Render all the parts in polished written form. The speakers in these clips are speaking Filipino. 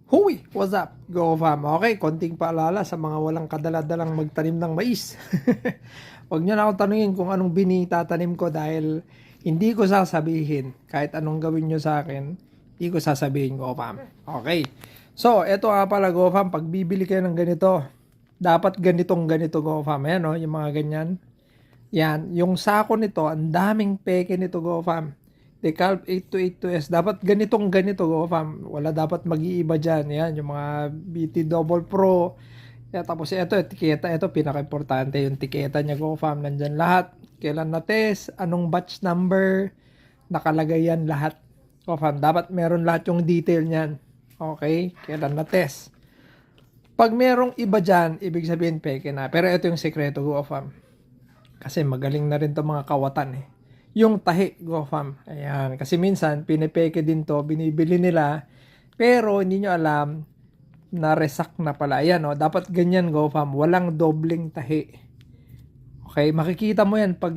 Huy! What's up? Go fam. Okay, konting paalala sa mga walang kadaladalang magtanim ng mais. Huwag niyo na akong tanungin kung anong binitatanim ko dahil hindi ko sasabihin. Kahit anong gawin niyo sa akin, hindi ko sasabihin, go fam. Okay. So, eto nga pala, go fam. Pag bibili kayo ng ganito, dapat ganito, go fam. Ayan, no? Yung mga ganyan. Yan. Yung sako nito, ang daming peke nito, go fam. Decalb 8282S. Dapat ganito, go fam. Wala dapat mag-iiba dyan. Yan, yung mga BT Double Pro. Yan, tapos ito, etiketa. Ito, pinaka-importante. Yung etiketa niya, go fam. Nandyan lahat. Kailan na-test. Anong batch number. Nakalagay yan lahat. Go fam. Dapat meron lahat yung detail niyan. Okay? Kailan na-test. Pag merong iba dyan, ibig sabihin peke na. Pero ito yung sekreto, go fam. Kasi magaling na rin to mga kawatan eh. Yung tahi, go fam. Ayan. Kasi minsan, pinipeke din to, binibili nila, pero hindi nyo alam na resak na pala. Ayan, oh, dapat ganyan, go fam. Walang dobling tahi. Okay, makikita mo yan pag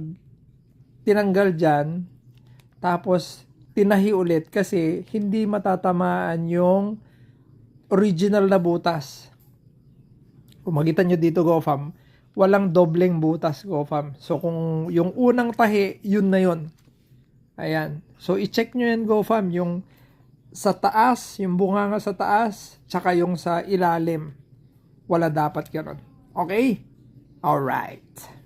tinanggal dyan, tapos tinahi ulit kasi hindi matatamaan yung original na butas. Kung makita nyo dito, go fam, walang dobleng butas, go fam. So kung yung unang tahi, yun na yun. Ayan. So i-check nyo yan, go fam, yung sa taas, yung bunganga sa taas, tsaka yung sa ilalim. Wala dapat gano'n. Okay? Alright.